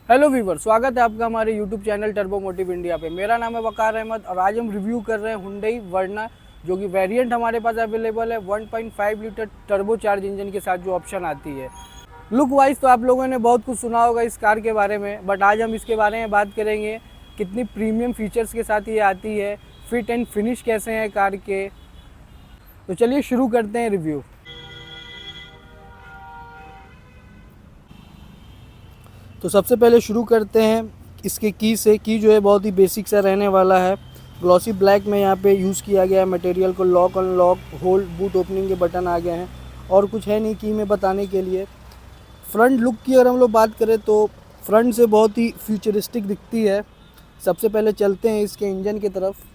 Hello Weaver, स्वागत है आपका हमारे YouTube channel turbo motive India पे। मेरा नाम है वकार अहमद और आज हम रिव्यू कर रहे हैं हुंडई वर्ना, जो कि वेरिएंट हमारे पास अवेलेबल है 1.5 लीटर टर्बो चार्ज इंजन के साथ जो ऑप्शन आती है। लुक वाइज तो आप लोगों ने बहुत कुछ सुना होगा इस कार के बारे में, बट आज हम इसके बारे में बात करेंगे कितनी प्रीमियम फीचर्स के साथ ये आती है, फिट एंड फिनिश कैसे हैं कार के। तो चलिए शुरू करते हैं रिव्यू। तो सबसे पहले शुरू करते हैं इसके की से। की जो है बहुत ही बेसिक सा रहने वाला है। ग्लॉसी ब्लैक में यहाँ पे यूज़ किया गया है मटेरियल को। Lock unlock, hold, boot opening के बटन आ गए हैं और कुछ है नहीं की में बताने के लिए। फ्रंट लुक की अगर हम लोग बात करें तो फ्रंट से बहुत ही फ्यूचरिस्टिक दिखती है। सबसे पहले चलते हैं इसके इंजन की तरफ।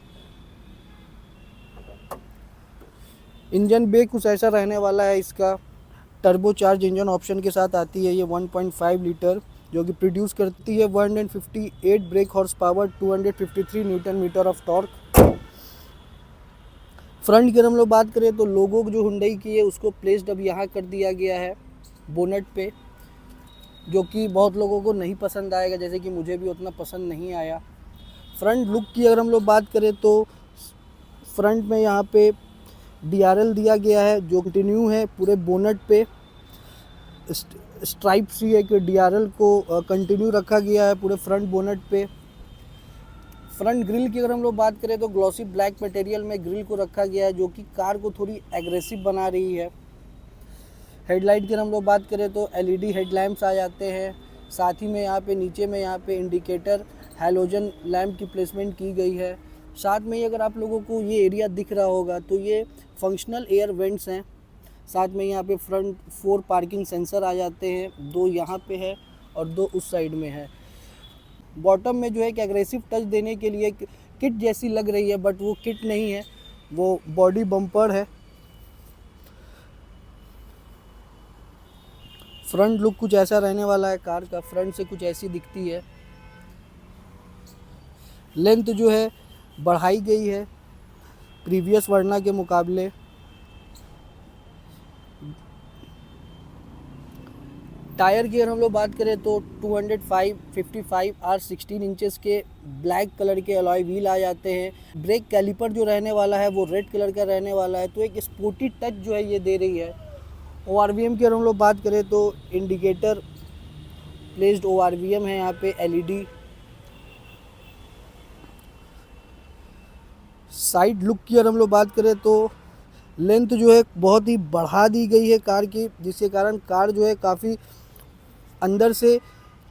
इंजन बे कुछ ऐसा रहने वाला है इसका। टर्बो चार्ज इंजन ऑप्शन के साथ आती है ये 1.5 लीटर, जो कि प्रोड्यूस करती है 158 brake horse power, 253 newton metre of torque. Front की हम लोग बात करें तो लोगो जो हुंडई की है उसको प्लेस्ड अब यहाँ कर दिया गया है बोनट पे, जो कि बहुत लोगों को नहीं पसंद आएगा, जैसे कि मुझे भी उतना पसंद नहीं आया। फ्रंट लुक की अगर हम लोग बात करें तो फ्रंट में यहाँ पे DRL दिया गया है जो कंटिन्यू है पूरे बोनट पे। स्ट्राइप सी है कि DRL को कंटिन्यू रखा गया है पूरे फ्रंट बोनट पे। फ्रंट ग्रिल की अगर हम लोग बात करें तो ग्लॉसी ब्लैक मटेरियल में ग्रिल को रखा गया है, जो कि कार को थोड़ी एग्रेसिव बना रही है। हेडलाइट की अगर हम लोग बात करें तो LED हेडलैम्प्स आ जाते हैं। साथ ही में यहाँ पे नीचे में यहाँ पे इंडिकेटर हैलोजन लैम्प की प्लेसमेंट की गई है। साथ में ही अगर आप लोगों को ये एरिया दिख रहा होगा तो ये फंक्शनल एयर वेंट्स हैं। साथ में यहाँ पे फ्रंट 4 पार्किंग सेंसर आ जाते हैं, 2 यहाँ पे है और 2 उस साइड में है। बॉटम में जो है एक एग्रेसिव टच देने के लिए किट जैसी लग रही है, बट वो किट नहीं है, वो बॉडी बम्पर है। फ्रंट लुक कुछ ऐसा रहने वाला है कार का। फ्रंट से कुछ ऐसी दिखती है। लेंथ जो है बढ़ाई गई है प्रीवियस वर्ना के मुकाबले। टायर की अगर हम लोग बात करें तो 255 R16 इंचेस के ब्लैक कलर के अलॉय व्हील आ जाते हैं। ब्रेक कैलिपर जो रहने वाला है वो रेड कलर का रहने वाला है, तो एक स्पोर्टी टच जो है ये दे रही है। ORVM की अगर हम लोग बात करें तो इंडिकेटर प्लेस्ड ORVM है यहाँ पे LED। साइड लुक की अगर हम लोग बात करें तो लेंथ जो है बहुत ही बढ़ा दी गई है कार की, जिसके कारण कार जो है काफ़ी अंदर से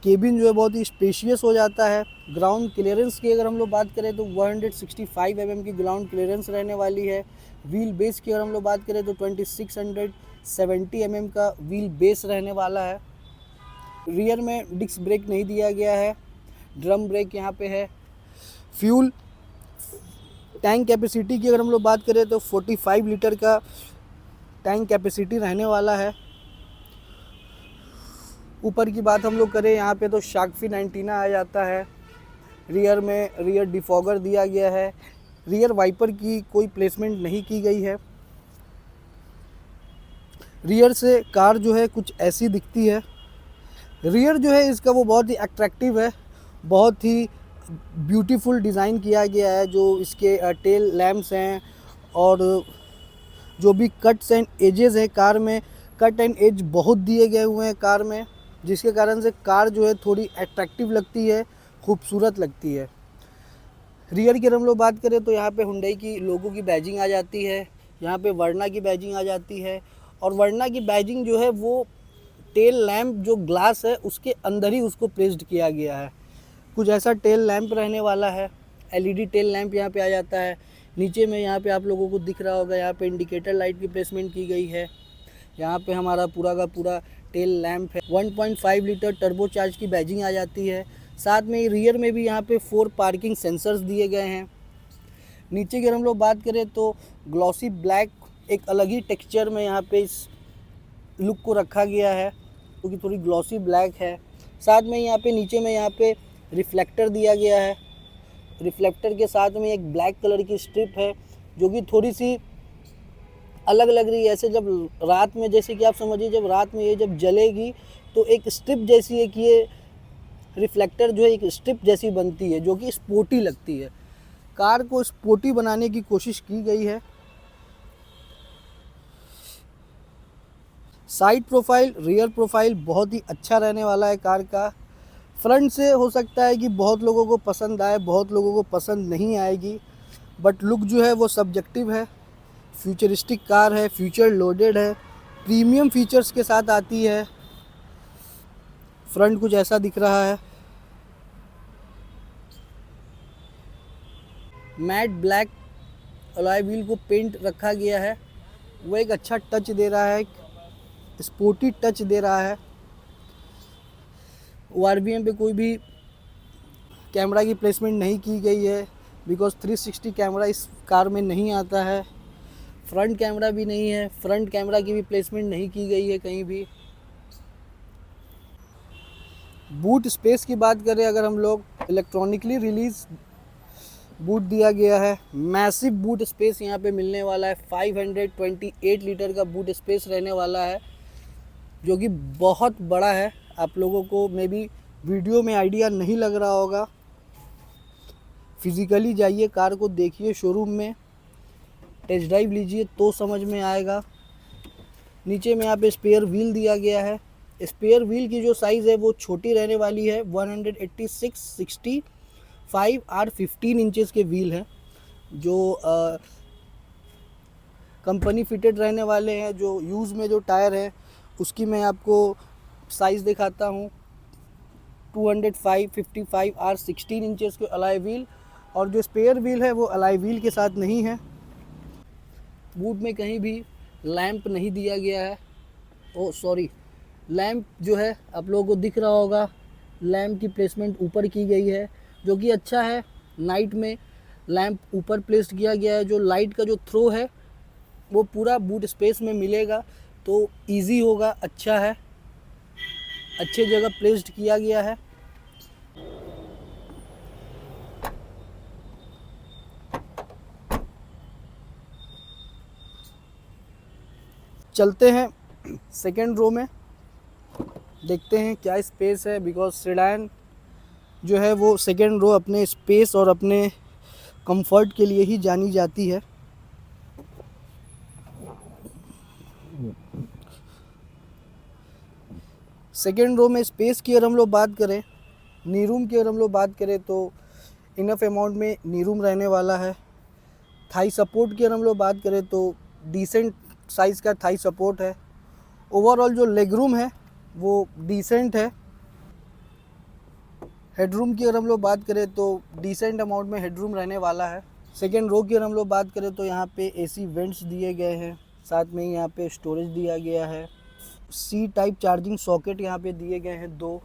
केबिन जो है बहुत ही स्पेशियस हो जाता है। ग्राउंड क्लियरेंस की अगर हम लोग बात करें तो 165 mm की ग्राउंड क्लियरेंस रहने वाली है। व्हील बेस की अगर हम लोग बात करें तो 2670 mm का व्हील बेस रहने वाला है। रियर में डिस्क ब्रेक नहीं दिया गया है, ड्रम ब्रेक यहाँ पे है। फ्यूल टैंक कैपेसिटी की अगर हम लोग बात करें तो 45 लीटर का टैंक कैपेसिटी रहने वाला है। ऊपर की बात हम लोग करें यहाँ पे तो शार्क फिन एंटीना आ जाता है। रियर में रियर डिफॉगर दिया गया है। रियर वाइपर की कोई प्लेसमेंट नहीं की गई है। रियर से कार जो है कुछ ऐसी दिखती है। रियर जो है इसका वो बहुत ही अट्रैक्टिव है, बहुत ही ब्यूटीफुल डिज़ाइन किया गया है। जो इसके टेल लैम्प्स हैं और जो भी कट्स एंड एजेस है कार में, कट एंड एज बहुत दिए गए हुए हैं कार में, जिसके कारण से कार जो है थोड़ी अट्रैक्टिव लगती है, खूबसूरत लगती है। रियर की अगर हम लोग बात करें तो यहाँ पे हुंडई की लोगो की बैजिंग आ जाती है, यहाँ पे वर्ना की बैजिंग आ जाती है। और वर्ना की बैजिंग जो है वो टेल लैम्प जो ग्लास है उसके अंदर ही उसको प्लेस्ड किया गया है। कुछ ऐसा टेल लैंप रहने वाला है। LED टेल लैंप यहाँ पे आ जाता है। नीचे में यहाँ पे आप लोगों को दिख रहा होगा, यहाँ पे इंडिकेटर लाइट की प्लेसमेंट की गई है। यहाँ पे हमारा पूरा का पूरा टेल लैंप है। 1.5 लीटर टर्बो चार्ज की बैजिंग आ जाती है। साथ में रियर में भी यहाँ पे 4 पार्किंग सेंसर्स दिए गए हैं। नीचे की अगर हम लोग बात करें तो ग्लॉसी ब्लैक एक अलग ही टेक्सचर में यहाँ पे इस लुक को रखा गया है, क्योंकि थोड़ी ग्लॉसी ब्लैक है। साथ में यहाँ पे नीचे में यहाँ पे रिफ्लेक्टर दिया गया है। रिफ्लेक्टर के साथ में एक ब्लैक कलर की स्ट्रिप है, जो कि थोड़ी सी अलग लग रही है। ऐसे जब रात में, जैसे कि आप समझिए जब रात में ये जब जलेगी तो एक स्ट्रिप जैसी एक ये रिफ्लेक्टर जो है एक स्ट्रिप जैसी बनती है जो कि स्पोर्टी लगती है। कार को स्पोर्टी बनाने की कोशिश की गई है। साइड प्रोफाइल, रियर प्रोफाइल बहुत ही अच्छा रहने वाला है कार का। फ्रंट से हो सकता है कि बहुत लोगों को पसंद आए, बहुत लोगों को पसंद नहीं आएगी, बट लुक जो है वो सब्जेक्टिव है। फ्यूचरिस्टिक कार है, फ्यूचर लोडेड है, प्रीमियम फीचर्स के साथ आती है। फ्रंट कुछ ऐसा दिख रहा है। मैट ब्लैक अलॉय व्हील को पेंट रखा गया है, वो एक अच्छा टच दे रहा है, स्पोर्टी टच दे रहा है। ORVM पे कोई भी कैमरा की प्लेसमेंट नहीं की गई है, बिकॉज 360 कैमरा इस कार में नहीं आता है। फ्रंट कैमरा भी नहीं है, फ्रंट कैमरा की भी प्लेसमेंट नहीं की गई है कहीं भी। बूट स्पेस की बात करें अगर हम लोग, इलेक्ट्रॉनिकली रिलीज बूट दिया गया है। मैसिव बूट स्पेस यहाँ पे मिलने वाला है। 528 लीटर का बूट स्पेस रहने वाला है, जो कि बहुत बड़ा है। आप लोगों को मे बी वीडियो में आइडिया नहीं लग रहा होगा, फिज़िकली जाइए, कार को देखिए शोरूम में, टेस्ट ड्राइव लीजिए तो समझ में आएगा। नीचे में यहाँ पे स्पेयर व्हील दिया गया है। स्पेयर व्हील की जो साइज़ है वो छोटी रहने वाली है। 186/65 और 15 इंचेस के व्हील हैं, जो कंपनी फिटेड रहने वाले हैं। जो यूज़ में जो टायर है उसकी मैं आपको साइज़ दिखाता हूँ। 205/55 और 16 इंचेस के अलॉय व्हील, और जो स्पेयर व्हील है वो अलॉय व्हील के साथ नहीं है। बूट में कहीं भी लैंप नहीं दिया गया है। ओ सॉरी, लैंप जो है आप लोगों को दिख रहा होगा, लैंप की प्लेसमेंट ऊपर की गई है, जो कि अच्छा है। नाइट में लैंप ऊपर प्लेस किया गया है। जो लाइट का जो थ्रो है वो पूरा बूट स्पेस में मिलेगा, तो इजी होगा, अच्छा है, अच्छे जगह प्लेस्ड किया गया है। चलते हैं सेकेंड रो में, देखते हैं क्या स्पेस है, बिकॉज सेडान जो है वो सेकेंड रो अपने स्पेस और अपने कंफर्ट के लिए ही जानी जाती है। सेकेंड रो में स्पेस की अगर हम लोग बात करें, नी रूम की अगर हम लोग बात करें तो इनफ अमाउंट में नी रूम रहने वाला है। थाई सपोर्ट की अगर हम लोग बात करें तो डिसेंट साइज़ का थाई सपोर्ट है। ओवरऑल जो लेग रूम है वो डिसेंट है। हेडरूम की अगर हम लोग बात करें तो डिसेंट अमाउंट में हेडरूम रहने वाला है। सेकेंड रो की अगर हम लोग बात करें तो यहाँ पे AC वेंट्स दिए गए हैं, साथ में ही यहाँ पे स्टोरेज दिया गया है। C टाइप चार्जिंग सॉकेट यहाँ पे दिए गए हैं 2।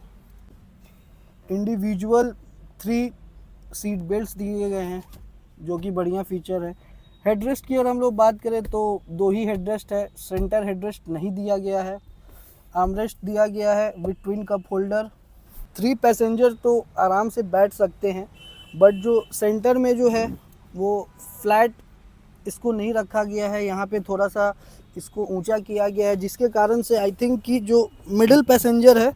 इंडिविजुअल 3 सीट बेल्ट्स दिए गए हैं, जो कि बढ़िया फीचर है। हेडरेस्ट की अगर हम लोग बात करें तो 2 ही हेडरेस्ट है, सेंटर हेडरेस्ट नहीं दिया गया है। आर्मरेस्ट दिया गया है with twin cup holder. 3 passenger तो आराम से बैठ सकते हैं, बट जो सेंटर में जो है वो फ्लैट इसको नहीं रखा गया है, यहाँ पे थोड़ा सा इसको ऊंचा किया गया है, जिसके कारण से आई थिंक कि जो मिडिल पैसेंजर है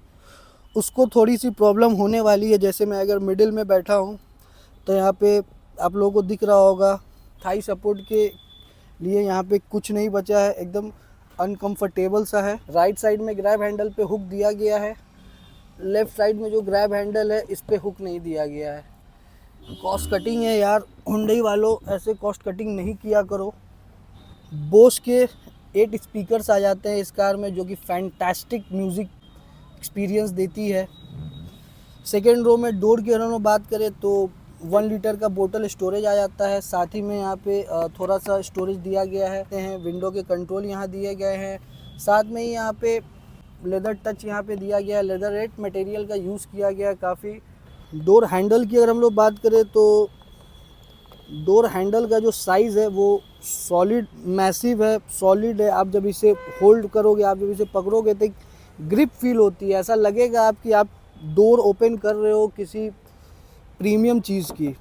उसको थोड़ी सी प्रॉब्लम होने वाली है। जैसे मैं अगर मिडिल में बैठा हूँ तो यहाँ पे आप लोगों को दिख रहा होगा, थाई सपोर्ट के लिए यहाँ पे कुछ नहीं बचा है, एकदम अनकंफर्टेबल सा है। राइट साइड में ग्रैब हैंडल पे हुक दिया गया है, लेफ़्ट साइड में जो ग्रैब हैंडल है इस पे हुक नहीं दिया गया है। कॉस्ट कटिंग है यार, हुंडई वालों ऐसे कॉस्ट कटिंग नहीं किया करो। बोस के 8 स्पीकर्स आ जाते हैं इस कार में, जो कि फैंटास्टिक म्यूज़िक एक्सपीरियंस देती है। सेकेंड रो में डोर की अगर हम बात करें तो 1 लीटर का बोतल स्टोरेज आ जाता है, साथ ही में यहाँ पे थोड़ा सा स्टोरेज दिया गया है। विंडो के कंट्रोल यहाँ दिए गए हैं, साथ में ही यहाँ पे लेदर टच यहाँ पे दिया गया है, लेदर रेट मटेरियल का यूज़ किया गया है काफ़ी। डोर हैंडल की अगर हम लोग बात करें तो डोर हैंडल का जो साइज़ है वो सॉलिड मैसिव है, सॉलिड है। आप जब इसे होल्ड करोगे, आप जब इसे पकड़ोगे तो ग्रिप फील होती है, ऐसा लगेगा आपकी आप डोर ओपन कर रहे हो किसी प्रीमियम चीज़ की।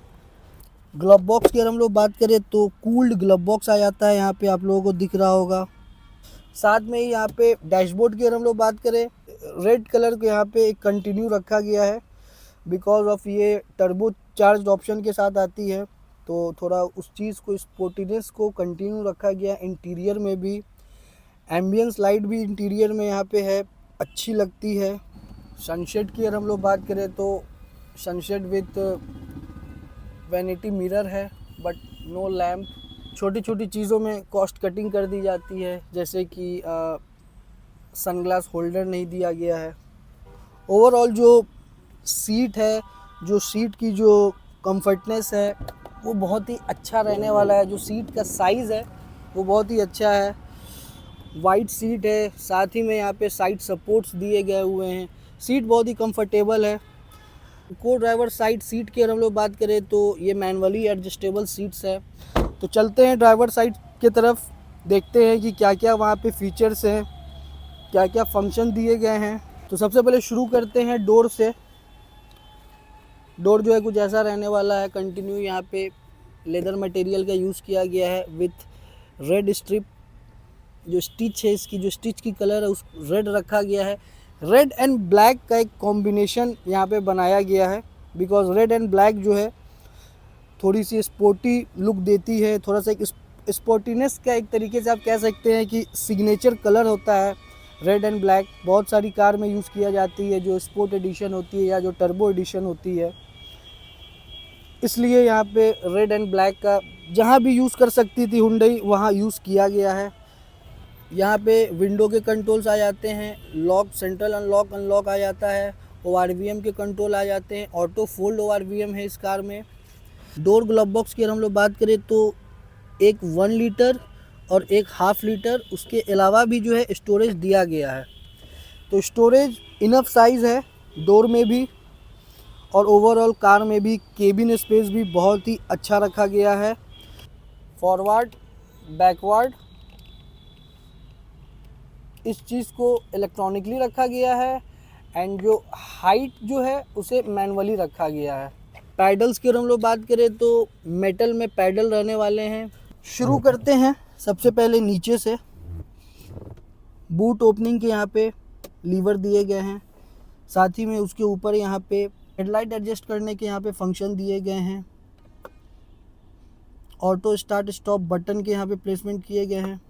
ग्लव बॉक्स की अगर हम लोग बात करें तो कूल्ड ग्लव बॉक्स आ जाता है, यहाँ पे आप लोगों को दिख रहा होगा। साथ में ही यहाँ पे डैशबोर्ड की अगर हम लोग बात करें, रेड कलर को यहाँ पे एक कंटिन्यू रखा गया है। बिकॉज ऑफ ये टर्बो चार्ज ऑप्शन के साथ आती है, तो थोड़ा उस चीज़ को, स्पोर्टीनेस को कंटिन्यू रखा गया। इंटीरियर में भी एम्बियंस लाइट भी इंटीरियर में यहाँ पे है, अच्छी लगती है। सनशेड की अगर हम लोग बात करें तो सनशेड विथ वैनिटी मिरर है, बट नो लैम्प। छोटी छोटी चीज़ों में कॉस्ट कटिंग कर दी जाती है, जैसे कि सनग्लास होल्डर नहीं दिया गया है। ओवरऑल जो सीट है, जो सीट की जो कंफर्टनेस है वो बहुत ही अच्छा रहने वाला है। जो सीट का साइज़ है वो बहुत ही अच्छा है। वाइड सीट है, साथ ही में यहाँ पे साइड सपोर्ट्स दिए गए हुए हैं। सीट बहुत ही कंफर्टेबल है। को ड्राइवर साइड सीट की अगर हम लोग बात करें तो ये मैनुअली एडजस्टेबल सीट्स है। तो चलते हैं ड्राइवर साइड की तरफ, देखते हैं कि क्या क्या वहाँ पे फीचर्स हैं, क्या क्या फंक्शन दिए गए हैं। तो सबसे पहले शुरू करते हैं डोर से। डोर जो है कुछ ऐसा रहने वाला है। कंटिन्यू यहाँ पे लेदर मटेरियल का यूज़ किया गया है विथ रेड स्ट्रिप। जो स्टिच है, इसकी जो स्टिच की कलर है उस रेड रखा गया है। रेड एंड ब्लैक का एक कॉम्बिनेशन यहाँ पे बनाया गया है, बिकॉज रेड एंड ब्लैक जो है थोड़ी सी स्पोर्टी लुक देती है। थोड़ा सा एक स्पोर्टीनेस का एक तरीके से आप कह सकते हैं कि सिग्नेचर कलर होता है रेड एंड ब्लैक। बहुत सारी कार में यूज़ किया जाती है, जो स्पोर्ट एडिशन होती है या जो टर्बो एडिशन होती है। इसलिए यहाँ पे रेड एंड ब्लैक का जहाँ भी यूज़ कर सकती थी हुंडई, वहाँ यूज़ किया गया है। यहाँ पे विंडो के कंट्रोल्स आ जाते हैं, लॉक, सेंट्रल अनलॉक अनलॉक आ जाता है, ORVM के कंट्रोल आ जाते हैं। ऑटो फोल्ड ORVM है इस कार में। डोर ग्लव बॉक्स की अगर हम लोग बात करें तो एक 1 लीटर और एक हाफ लीटर, उसके अलावा भी जो है स्टोरेज दिया गया है। तो स्टोरेज इनफ साइज़ है डोर में भी, और ओवरऑल कार में भी केबिन स्पेस भी बहुत ही अच्छा रखा गया है। फॉरवर्ड, बैकवर्ड, इस चीज़ को इलेक्ट्रॉनिकली रखा गया है, एंड जो हाइट जो है उसे मैनुअली रखा गया है। पैडल्स की अगर हम लोग बात करें तो मेटल में पैडल रहने वाले हैं। शुरू करते हैं सबसे पहले नीचे से। बूट ओपनिंग के यहाँ पे लीवर दिए गए हैं, साथ ही में उसके ऊपर यहाँ पे हेडलाइट एडजस्ट करने के यहाँ पे फंक्शन दिए गए हैं। ऑटो स्टार्ट स्टॉप बटन के यहाँ पे प्लेसमेंट किए गए हैं।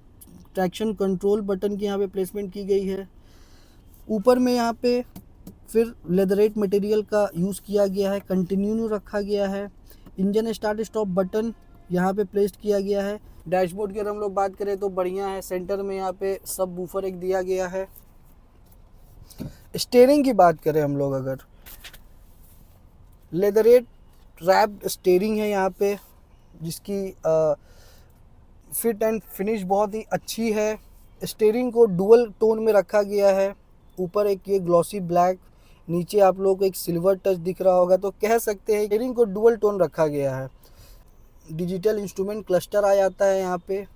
ट्रैक्शन कंट्रोल बटन की यहाँ पे प्लेसमेंट की गई है। ऊपर में यहाँ पे फिर लेदरेट मटेरियल का यूज़ किया गया है, कंटिन्यू रखा गया है। इंजन स्टार्ट स्टॉप बटन यहाँ पे प्लेस्ड किया गया है। डैशबोर्ड की अगर हम लोग बात करें तो बढ़िया है। सेंटर में यहाँ पे सब वूफर एक दिया गया है। स्टीयरिंग की बात करें हम लोग, अगर लेदरेट रैप्ड स्टीयरिंग है यहाँ पे, जिसकी फिट एंड फिनिश बहुत ही अच्छी है। स्टीयरिंग को डुअल टोन में रखा गया है। ऊपर एक ये ग्लॉसी ब्लैक, नीचे आप लोगों को एक सिल्वर टच दिख रहा होगा, तो कह सकते हैं स्टीयरिंग को डुअल टोन रखा गया है। डिजिटल इंस्ट्रूमेंट क्लस्टर आ जाता है यहाँ पे,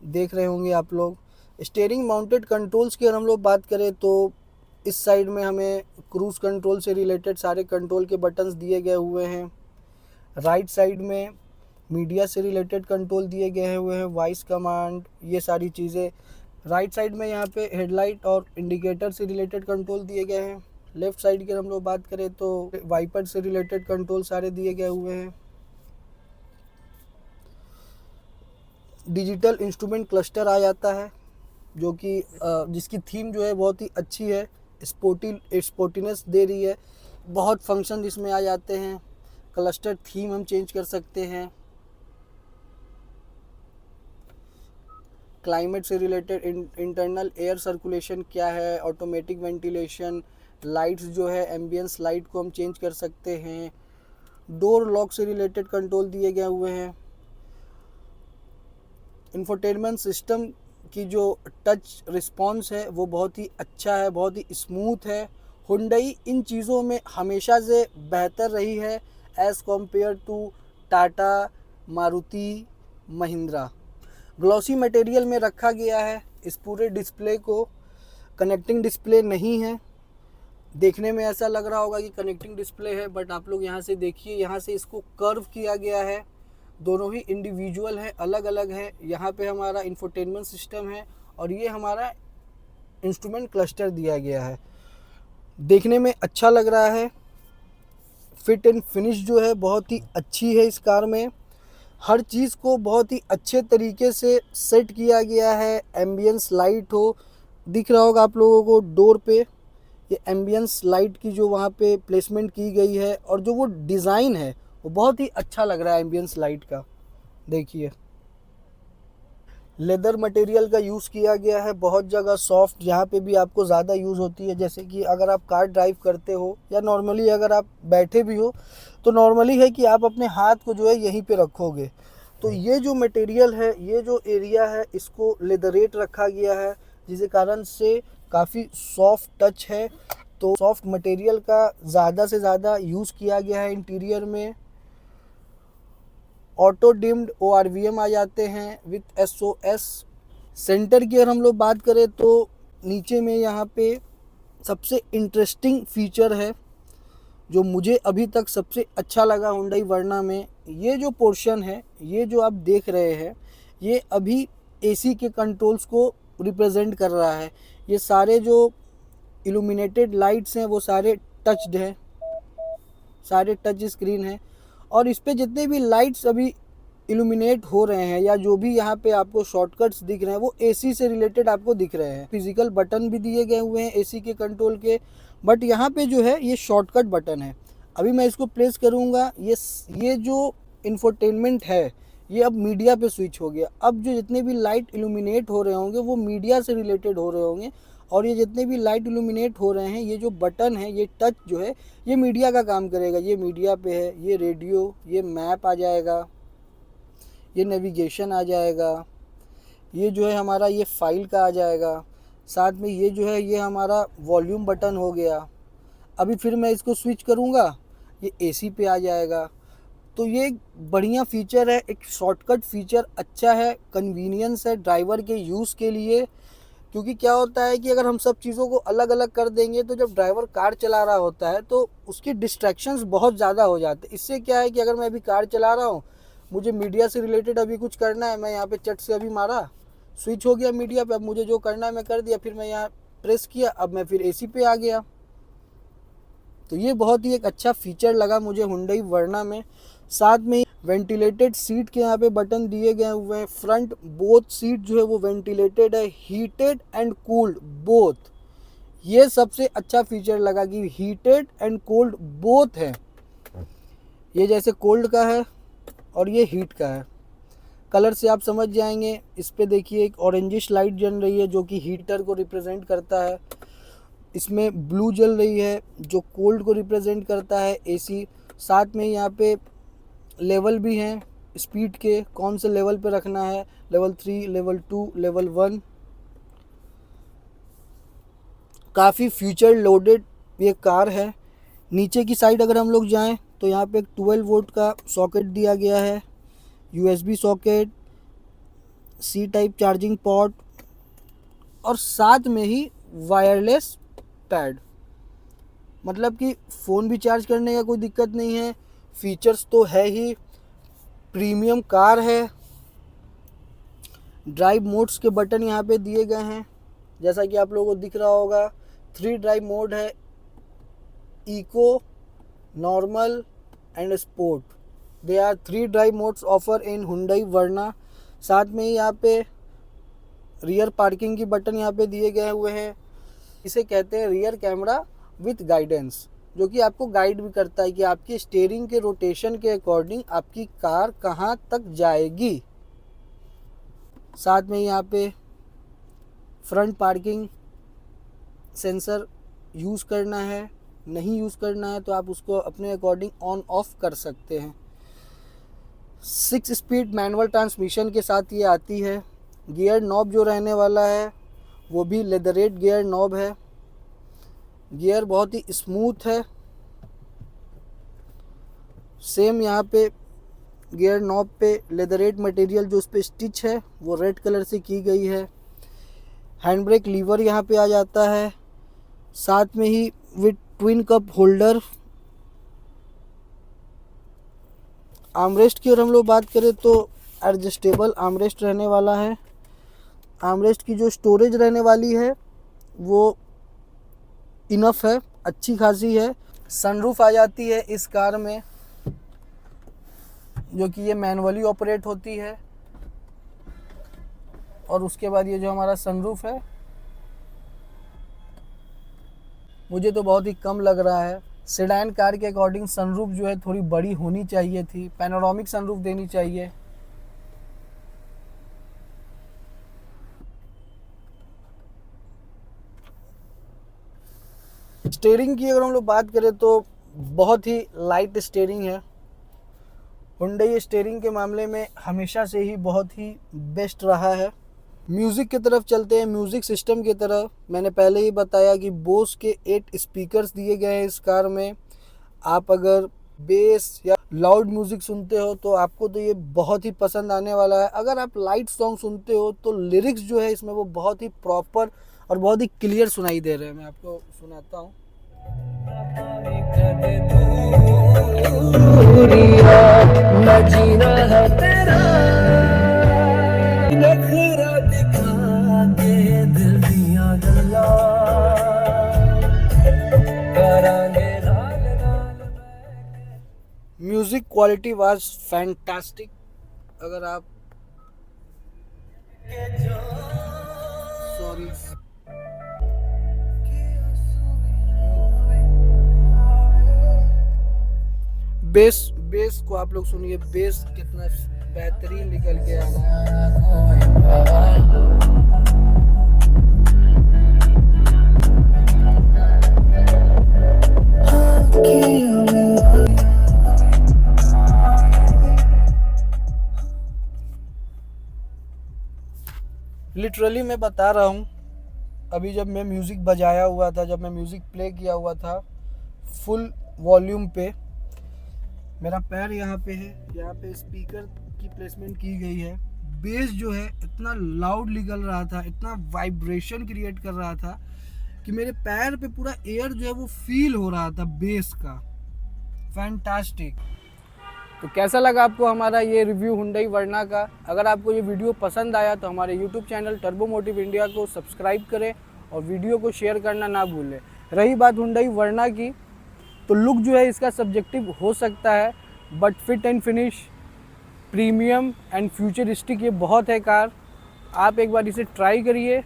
देख रहे होंगे आप लोग। स्टीयरिंग माउंटेड कंट्रोल्स की अगर हम लोग बात करें तो इस साइड में हमें क्रूज़ कंट्रोल से रिलेटेड सारे कंट्रोल के बटन्स दिए गए हुए हैं। राइट साइड में मीडिया से रिलेटेड कंट्रोल दिए गए हुए हैं, वॉइस कमांड, ये सारी चीज़ें। राइट साइड में यहाँ पे हेडलाइट और इंडिकेटर से रिलेटेड कंट्रोल दिए गए हैं। लेफ़्ट साइड की अगर हम लोग बात करें तो वाइपर से रिलेटेड कंट्रोल सारे दिए गए हुए हैं। डिजिटल इंस्ट्रूमेंट क्लस्टर आ जाता है, जो कि जिसकी थीम जो है बहुत ही अच्छी है, स्पोर्टीनेस दे रही है। बहुत फंक्शन इसमें आ जाते हैं। क्लस्टर थीम हम चेंज कर सकते हैं। क्लाइमेट से रिलेटेड इंटरनल एयर सर्कुलेशन क्या है, ऑटोमेटिक वेंटिलेशन, लाइट्स जो है एम्बियंस लाइट को हम चेंज कर सकते हैं। डोर लॉक से रिलेटेड कंट्रोल दिए गए हुए हैं। इंफोटेनमेंट सिस्टम की जो टच रिस्पॉन्स है वो बहुत ही अच्छा है, बहुत ही स्मूथ है। हुंडई इन चीज़ों में हमेशा से बेहतर रही है as compare to Tata, Maruti, Mahindra. Glossy material में रखा गया है इस पूरे डिस्प्ले को। कनेक्टिंग डिस्प्ले नहीं है, देखने में ऐसा लग रहा होगा कि कनेक्टिंग डिस्प्ले है, बट आप लोग यहाँ से देखिए, यहाँ से इसको कर्व किया गया है। दोनों ही इंडिविजुअल है, अलग अलग है। यहाँ पे हमारा इंफोटेनमेंट सिस्टम है और ये हमारा इंस्ट्रूमेंट क्लस्टर दिया गया है। देखने में अच्छा लग रहा है। फिट एंड फिनिश जो है बहुत ही अच्छी है इस कार में। हर चीज़ को बहुत ही अच्छे तरीके से सेट किया गया है। एम्बियंस लाइट हो, दिख रहा होगा आप लोगों को डोर पे, ये एम्बियंस लाइट की जो वहाँ पे प्लेसमेंट की गई है, और जो वो डिज़ाइन है वो बहुत ही अच्छा लग रहा है एम्बियंस लाइट का। देखिए लेदर मटेरियल का यूज़ किया गया है, बहुत जगह सॉफ्ट, यहाँ पे भी आपको ज़्यादा यूज़ होती है। जैसे कि अगर आप कार ड्राइव करते हो या नॉर्मली अगर आप बैठे भी हो, तो नॉर्मली है कि आप अपने हाथ को जो है यहीं पे रखोगे। तो ये जो मटेरियल है, ये जो एरिया है, इसको लेदरेट रखा गया है, जिसके कारण से काफ़ी सॉफ्ट टच है। तो सॉफ्ट मटेरियल का ज़्यादा से ज़्यादा यूज़ किया गया है इंटीरियर में। ऑटो डिम्ड ORVM आ जाते हैं विथ SOS। सेंटर की अगर हम लोग बात करें तो नीचे में यहाँ पे सबसे इंटरेस्टिंग फीचर है, जो मुझे अभी तक सबसे अच्छा लगा हुंडई वर्ना में। ये जो पोर्शन है, ये जो आप देख रहे हैं, ये अभी AC के कंट्रोल्स को रिप्रेजेंट कर रहा है। ये सारे जो इल्यूमिनेटेड लाइट्स हैं वो सारे टच्ड हैं, सारे टच स्क्रीन हैं, और इस पे जितने भी लाइट्स अभी इल्यूमिनेट हो रहे हैं या जो भी यहाँ पे आपको शॉर्टकट्स दिख रहे हैं वो AC से रिलेटेड आपको दिख रहे हैं। फिजिकल बटन भी दिए गए हुए हैं AC के कंट्रोल के, बट यहाँ पे जो है ये शॉर्टकट बटन है। अभी मैं इसको प्रेस करूँगा, ये जो इंफोटेनमेंट है ये अब मीडिया पे स्विच हो गया। अब जो जितने भी लाइट इल्यूमिनेट हो रहे होंगे वो मीडिया से रिलेटेड हो रहे होंगे, और ये जितने भी लाइट इल्यूमिनेट हो रहे हैं, ये जो बटन है, ये टच जो है, ये मीडिया का काम करेगा। ये मीडिया पे है, ये रेडियो, ये मैप आ जाएगा, ये नेविगेशन आ जाएगा, ये जो है हमारा ये फाइल का आ जाएगा, साथ में ये जो है ये हमारा वॉल्यूम बटन हो गया। अभी फिर मैं इसको स्विच करूँगा, ये AC पे आ जाएगा। तो ये एक बढ़िया फीचर है, एक शॉर्टकट फीचर अच्छा है, कन्वीनियंस है ड्राइवर के यूज़ के लिए। क्योंकि क्या होता है कि अगर हम सब चीज़ों को अलग अलग कर देंगे तो जब ड्राइवर कार चला रहा होता है तो उसकी डिस्ट्रैक्शंस बहुत ज़्यादा हो जाते हैं। इससे क्या है कि अगर मैं अभी कार चला रहा हूँ, मुझे मीडिया से रिलेटेड अभी कुछ करना है, मैं यहाँ पे चट से अभी मारा, स्विच हो गया मीडिया पे, अब मुझे जो करना है मैं कर दिया, फिर मैं यहाँ प्रेस किया, अब मैं फिर AC पे आ गया। तो ये बहुत ही एक अच्छा फीचर लगा मुझे हुंडई वर्ना में। साथ में वेंटिलेटेड सीट के यहाँ पे बटन दिए गए हुए हैं। फ्रंट बोथ सीट जो है वो वेंटिलेटेड है, हीटेड एंड कूल्ड बोथ। ये सबसे अच्छा फीचर लगा कि हीटेड एंड कोल्ड बोथ है। ये जैसे कोल्ड का है और ये हीट का है। कलर से आप समझ जाएंगे, इस पे देखिए एक ऑरेंजिश लाइट जल रही है जो कि हीटर को रिप्रेजेंट करता है। इसमें ब्लू जल रही है जो कोल्ड को रिप्रेजेंट करता है, AC। साथ में यहाँ पे लेवल भी हैं स्पीड के, कौन से लेवल पे रखना है, लेवल 3, लेवल 2, लेवल 1। काफ़ी फ्यूचर लोडेड ये कार है। नीचे की साइड अगर हम लोग जाएं तो यहाँ पे एक 12 वोल्ट का सॉकेट दिया गया है, USB socket, C type charging pot, और साथ में ही वायरलेस पैड। मतलब कि फ़ोन भी चार्ज करने का कोई दिक्कत नहीं है। फीचर्स तो है ही, प्रीमियम कार है। ड्राइव मोड्स के बटन यहाँ पे दिए गए हैं, जैसा कि आप लोगों को दिख रहा होगा। 3 ड्राइव मोड है, eco, normal and sport. They are 3 drive modes offer in Hyundai Verna. साथ में ही यहाँ पे रियर पार्किंग की बटन यहाँ पे दिए गए हुए हैं। इसे कहते हैं रियर कैमरा विथ गाइडेंस, जो कि आपको गाइड भी करता है कि आपकी स्टीयरिंग के रोटेशन के अकॉर्डिंग आपकी कार कहाँ तक जाएगी। साथ में यहाँ पे फ्रंट पार्किंग सेंसर यूज़ करना है, नहीं यूज़ करना है तो आप उसको अपने अकॉर्डिंग ऑन ऑफ कर सकते हैं। 6 स्पीड मैनुअल ट्रांसमिशन के साथ ये आती है। गियर नॉब जो रहने वाला है वो भी लेदरेट गियर नॉब है। गियर बहुत ही स्मूथ है। सेम यहाँ पे गियर नॉब पे लेदरेट मटेरियल जो उस पर स्टिच है वो रेड कलर से की गई है। हैंड ब्रेक लीवर यहाँ पे आ जाता है, साथ में ही with twin cup holder. Armrest की अगर हम लोग बात करें तो एडजस्टेबल आर्मरेस्ट रहने वाला है। आर्मरेस्ट की जो स्टोरेज रहने वाली है वो इनफ है, अच्छी खासी है। सनरूफ आ जाती है इस कार में, जो कि ये मैनुअली ऑपरेट होती है। और उसके बाद ये जो हमारा सनरूफ है, मुझे तो बहुत ही कम लग रहा है। सेडान कार के अकॉर्डिंग सनरूफ जो है थोड़ी बड़ी होनी चाहिए थी, पैनोरामिक सनरूफ देनी चाहिए। स्टीयरिंग की अगर हम लोग बात करें तो बहुत ही लाइट स्टीयरिंग है। हुंडई स्टीयरिंग के मामले में हमेशा से ही बहुत ही बेस्ट रहा है। म्यूज़िक की तरफ चलते हैं। म्यूज़िक सिस्टम की तरफ मैंने पहले ही बताया कि बोस के 8 स्पीकर्स दिए गए हैं इस कार में। आप अगर बेस या लाउड म्यूज़िक सुनते हो तो आपको तो ये बहुत ही पसंद आने वाला है। अगर आप लाइट सॉन्ग सुनते हो तो लिरिक्स जो है इसमें वो बहुत ही प्रॉपर और बहुत ही क्लियर सुनाई दे रहे हैं। मैं आपको सुनाता हूँ। Music quality was fantastic. अगर आप सॉरी बेस को आप लोग सुनिए, बेस कितना बेहतरीन निकल के आ रहा है। लिटरली मैं बता रहा हूँ, अभी जब मैं म्यूज़िक बजाया हुआ था, जब मैं म्यूज़िक प्ले किया हुआ था फुल वॉल्यूम पे, मेरा पैर यहाँ पे है, यहाँ पे स्पीकर की प्लेसमेंट की गई है। बेस जो है इतना लाउड निकल रहा था, इतना वाइब्रेशन क्रिएट कर रहा था कि मेरे पैर पे पूरा एयर जो है वो फील हो रहा था बेस का। फैंटास्टिक। तो कैसा लगा आपको हमारा ये रिव्यू हुंडई वर्ना का? अगर आपको ये वीडियो पसंद आया तो हमारे YouTube channel turbo motive India को सब्सक्राइब करें और वीडियो को शेयर करना ना भूलें। रही बात हुंडई वर्ना की, तो लुक जो है इसका सब्जेक्टिव हो सकता है, but fit and finish, premium and futuristic ये बहुत है कार। आप एक बार इसे ट्राई करिए,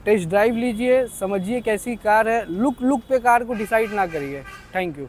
टेस्ट ड्राइव लीजिए, समझिए कैसी कार है। लुक पे कार को डिसाइड ना करिए। Thank you.